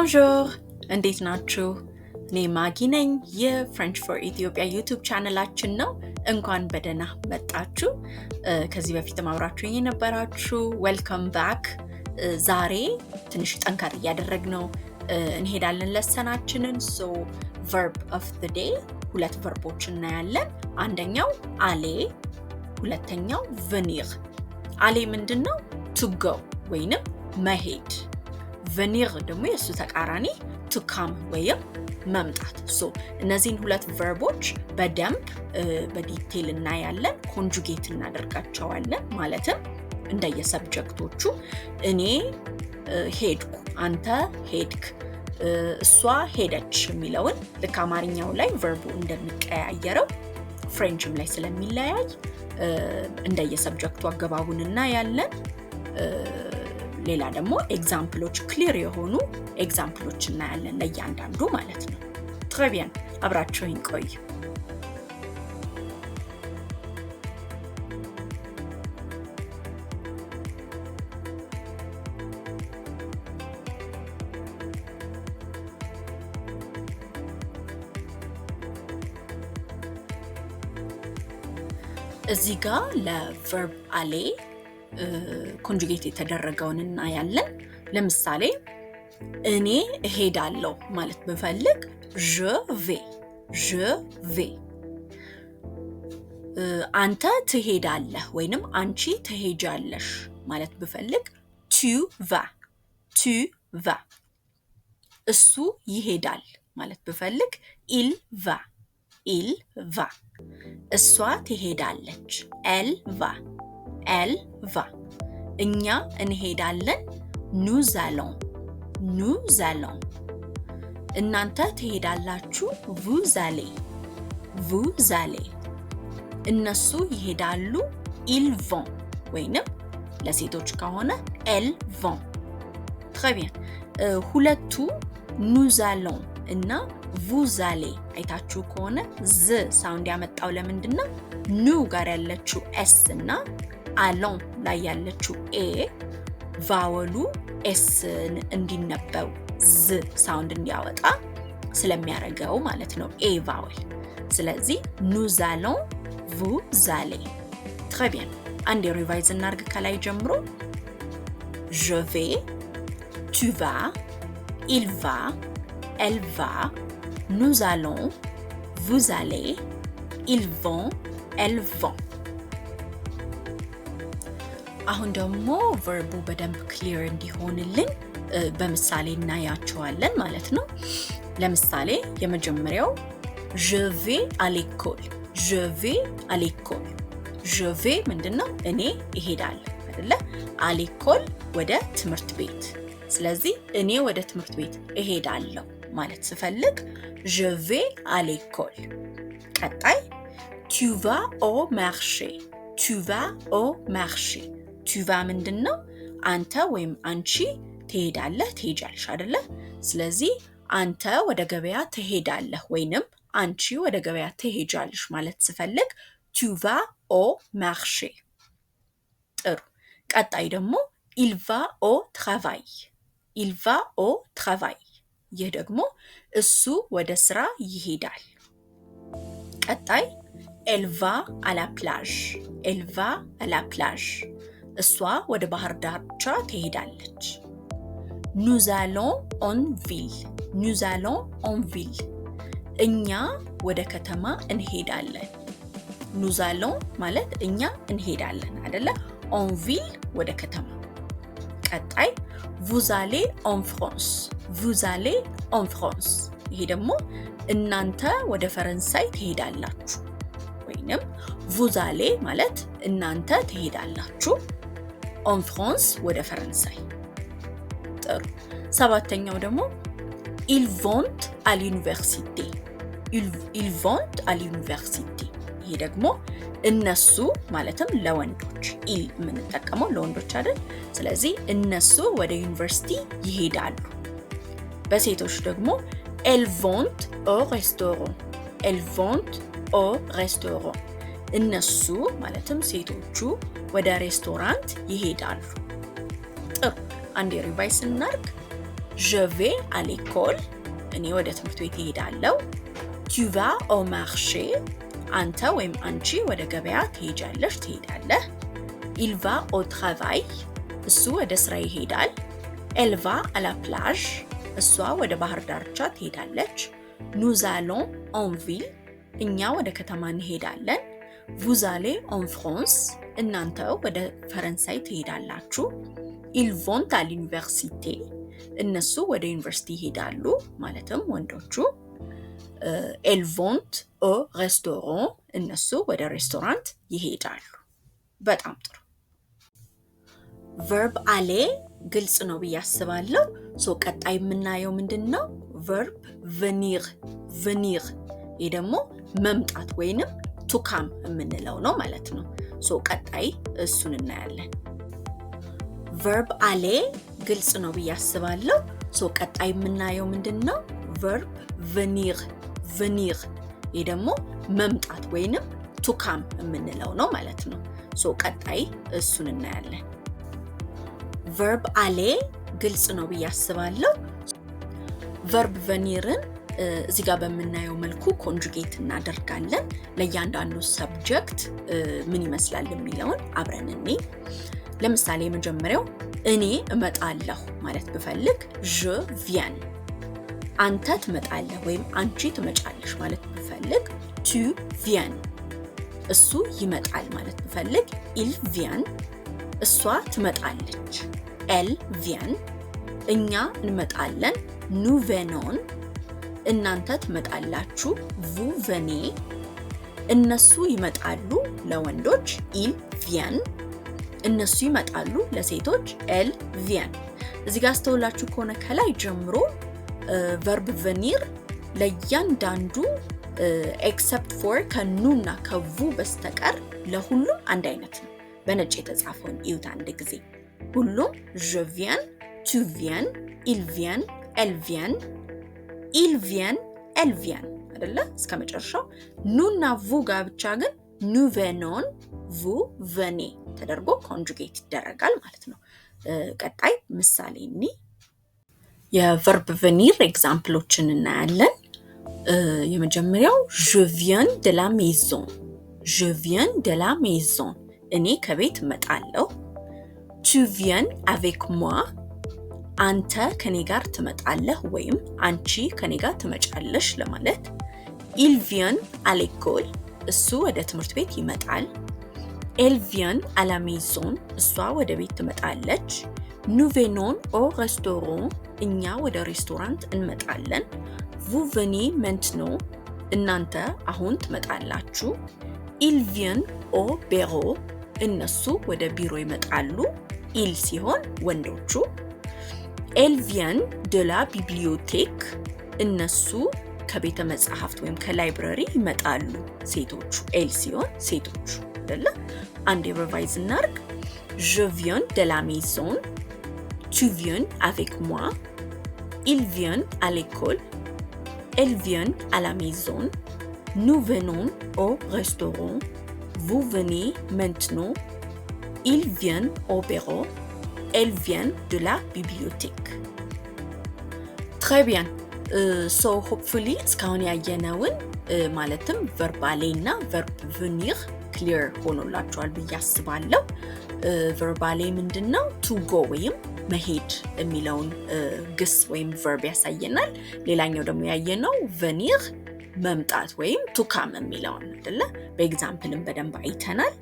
Bonjour! እንዴት ናችሁ? እኔ ማጊ ነኝ። የፍሬንች ፎር ኢትዮጵያ ዩቲዩብ ቻናላችን ነው። እንኳን በደህና መጣችሁ። ከዚህ በፊት አብራችሁኝ የነበራችሁ ዌልካም ባክ። ዛሬ ትንሽ ጠንከር እያደረግነው እንሄዳለን ለሰናችንን። ሶ verb of the day ሁለት ቨርቦች እናያለን። አንደኛው aller፣ ሁለተኛው venir። aller ምንድነው? to go ወይንም መሄድ። venir ደግሞ የሱ ተቃራኒ to come ወይም መምጣት። ሶ እነዚህን ሁለት ቨርቦች በደንብ በዲቴል እናያለን። ኮንጁጌት እናደርጋቸዋለን። ማለትም እንደየሰብጀክቶቹ እኔ ሄድኩ፣ አንተ ሄድክ፣ እሷ ሄደች የሚለውን ልክ አማርኛው ላይ ቨርቡ እንደሚቀያየረው ፍሬንችም ላይ ስለሚለያይ እንደየሰብጀክቱ አገባቡን እናያለን። ሌላ ደግሞ ኤግዛምፕሎች ክሊር የሆኑ ኤግዛምፕሎች እናያለን ለእያንዳንዱ ማለት ነው። très bien አብራችሁኝ ቆዩ። እዚህ ጋር ለቨርብ aller ኮንጁጌት የተደረገውን እናያለን። ለምሳሌ እኔ እሄዳለሁ ማለት ብፈልግ je vais። አንተ ትሄዳለህ ወይንም አንቺ ትሄጃለሽ ማለት ብፈልግ tu vas። እሱ ይሄዳል ማለት ብፈልግ il va። እሷ ትሄዳለች elle va። እኛ እንሄዳለን nous allons። እናንተ ትሄዳላችሁ vous allez። እነሱ ይሄዳሉ ils vont ወይንም ለሴቶች ከሆነ elles vont። très bien ሁለቱ nous allons እና vous allez አይታችሁ ከሆነ z ሳውንድ ያመጣው ለምንድነው? nu ጋር ያለችው s እና allons ላይ ያለችው a ቫወሉ s እንዲነበው z ሳውንድ እንዲያወጣ ስለሚያደርገው ማለት ነው a ቫወል። ስለዚህ nous allons vous allez። très bien አንዴ ሪቫይዝ እናርግ ከላይ ጀምሮ je vais tu vas il va elle va nous allons vous allez ils vont elles vont። አሁን ደግሞ ቨርቡ በደንብ ክሊር እንዲሆንልን በምሳሌ እናያቸዋለን ማለት ነው። ለምሳሌ የመጀመሪያው je vais à l'école። je vais ምንድነው? እኔ እሄዳለሁ አይደለ? à l'école ወደ ትምህርት ቤት። ስለዚህ እኔ ወደ ትምህርት ቤት እሄዳለሁ ማለት ስፈልግ je vais à l'école። ቀጣይ tu vas au marché። tu vas ምንድነው? አንተ ወይም አንቺ ትሄዳለህ ትሄጃለሽ አይደለ? ስለዚህ አንተ ወደ ገበያ ትሄዳለህ ወይንም አንቺ ወደ ገበያ ትሄጃለሽ ማለት ስፈልግ tu vas au marché። ጥሩ። ቀጣይ ደግሞ il va au travail። ይህ ደግሞ እሱ ወደ ስራ ይሄዳል። ቀጣይ elle va à la plage። እሷ ወደ ባህር ዳርቻ ትሄዳለች። nous allons en ville። እኛ ወደ ከተማ እንሄዳለን። nous allons ማለት እኛ እንሄዳለን አይደለ? en ville ወደ ከተማ። ቀጣይ vous allez en France። ይሄ ደግሞ እናንተ ወደ ፈረንሳይ ትሄዳላችሁ ወይንም vous allez ማለት እናንተ ትሄዳላችሁ en France ወደ ፈረንሳይ። ጥሩ። ሰባተኛው ደግሞ ils vont à l'université። ይሄ ደግሞ እነሱ ማለትም ለወንዶች il የምንጠቀመው ለወንዶች አይደል? ስለዚህ እነሱ ወደ ዩኒቨርሲቲ ይሄዳሉ። በሴቶች ደግሞ elles vont au restaurant። እነሱ ማለትም ሴቶቹ ወደ ሬስቶራንት ይሄዳሉ። ጥሩ። አንዴ ሪቫይስ እናርግ። je vais à l'école እኔ ወደ ትምህርት ቤት እሄዳለሁ tu vas au marché አንተ ወይም አንቺ ወደ ገበያ ትሄጃለሽ ትሄዳለህ il va au travail እሱ ወደ ስራ ይሄዳል elle va à la plage እሷ ወደ ባህር ዳርቻ ትሄዳለች nous allons en ville እኛ ወደ ከተማ እንሄዳለን vous allez en France እናንተ ወደ ፈረንሳይ ትሄዳላችሁ ils vont à l'université እነሱ ወደ ዩኒቨርሲቲ ይሄዳሉ ማለትም ወንዶቹ elles vont au restaurant እነሱ ወደ ሬስቶራንት ይሄዳሉ በጣም ጥሩ verb aller ግልጽ ነው ብያስባለሁ ሶ ቀጣይ የምናየው ምንድነው verb venir venir ይሄ ደግሞ መምጣት ወይንም to come የምንለው ነው ማለት ነው ሶ ቀጣይ እሱን እናያለን verb aller ግልጽ ነው ብያስባለሁ ሶ ቀጣይ የምናየው ምንድነው verb venir venir ይሄ ደግሞ መምጣት ወይንም to come የምንለው ነው ማለት ነው ሶ ቀጣይ እሱን እናያለን verb aller ግልጽ ነው ብያስባለሁ verb venirን እዚህ ጋር በመናየው መልኩ ኮንጁጌት እናደርጋለን ለእያንዳንዱ ሰብጀክት ምን ይመስላል የሚለውን አብረን እንይ ለምሳሌ መጀመሪያው እኔ እመጣለሁ ማለት ብፈልግ je viens አንተ ትመጣለህ ወይም አንቺ ትመጫለሽ ማለት ብፈልግ tu viens እሱ ይመጣል ማለት ብፈልግ il vient እሷ ትመጣለች elle vient እኛ እንመጣለን nous venons እናንተ ትመጣላችሁ vous venez እነሱ ይመጣሉ ለወንዶች ils viennent እነሱ ይመጣሉ ለሴቶች elles viennent እዚህ ጋር አስተውላችሁ ከሆነ ከላይ ጀምሮ verb venir ለእያንዳንዱ except for ከኑና ከvu በስተቀር ለሁሉም አንድ አይነት ነው በነጭ የተጻፈውን እዩት አንድ ጊዜ ሁሉም je viens tu viens il vient elle vient il vient elle vient አይደለ እስከመጨረሻው ኑና vu ጋር ብቻ ግን nous venons vous venez ተደርጎ ኮንጁጌት ይደረጋል ማለት ነው ቀጣይ ምሳሌ እኒ የverb venir ኤግዛምፕሎችን እናያለን የመጀመሪያው je viens de la maison je viens de la maison እኔ ከቤት እመጣለሁ tu viens avec moi አንተ ከኔ ጋር ትመጣለህ ወይም አንቺ ከኔ ጋር ትመጫለሽ ለማለት il vient à l'école እሱ ወደ ትምህርት ቤት ይመጣል elle vient à la maison እሷ ወደ ቤት ትመጣለች nous venons au restaurant እኛ ወደ ሬስቶራንት እንመጣለን vous venez maintenant እናንተ አሁን ትመጣላችሁ ils viennent au bureau እነሱ ወደ ቢሮ ይመጣሉ il ሲሆን ወንዶቹ elles viennent de la bibliothèque እነሱ ከቤተ መጻሕፍት ወይም ከላይብረሪ ይመጣሉ ሴቶቹ elles ሲሆን ሴቶቹ አይደለ አንዴ ሪቫይዝ እናርግ je viens de la maison tu viens avec moi ils viennent à l'école elles viennent à la maison nous venons au restaurant vous venez maintenant ils viennent au bureau elles viennent de la bibliothèque très bien so hopefully እስካሁን ያየነውን ማለትም verb aller እና verb venir clear ሆኖላችኋል ብዬ አስባለሁ verb aller ምንድነው to go ወይም መሄድ የሚለውን ግስ ወይም verb ያሳየናል ሌላኛው ደግሞ ያየነው venir መምጣት ወይም to come የሚለውን አይደለ በኤግዛምፕልም በደንብ አይተናል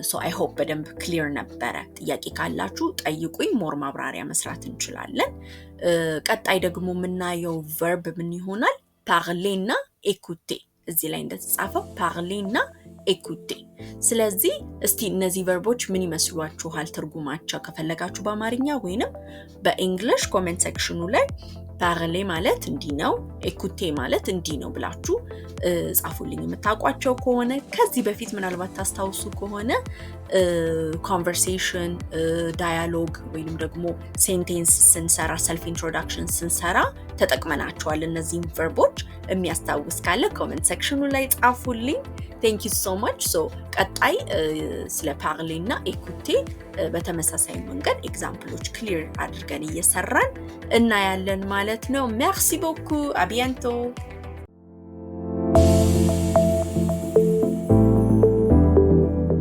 so I hope በደንብ clear ነበረ ጥያቄ ካላችሁ ጠይቁኝ ሞር ማብራሪያ መስራት እንችላለን ቀጣይ ደግሞ የምናየው verb ምን ይሆናል parler እና écouter እዚህ ላይ እንደተጻፈው parler እና écouter ስለዚህ እስቲ እነዚህ verboች ምን ይመስሏችኋል ትርጉማቸው ከፈለጋችሁ በአማርኛ ወይንም በእንግሊሽ ኮሜንት ሴክሽኑ ላይ ፓርሌ ማለት እንዲህ ነው፣ ኤኩቴ ማለት እንዲህ ነው ብላችሁ ጻፉልኝ የምታውቋቸው ከሆነ። ከዚህ በፊት ምናልባት ታስታውሱ ከሆነ ኮንቨርሴሽን፣ ዳያሎግ ወይንም ደግሞ ሴንቴንስ ስንሰራ ሰልፍ ኢንትሮዳክሽን ስንሰራ ተጠቅመናቸዋል። እነዚህን ቨርቦች የሚያስታውስ ካለ ኮሜንት ሴክሽኑ ላይ ጻፉልኝ። ቴንክ ዩ ሶ ማች። ሶ ቀጣይ ስለ ፓርሌ እና ኤኩቴ በተመሳሳይ መንገድ ኤግዛምፕሎች ክሊር አድርገን እየሰራን እናያለን ማለት ነው። ሜርሲ ቦኩ። አቢያንቶ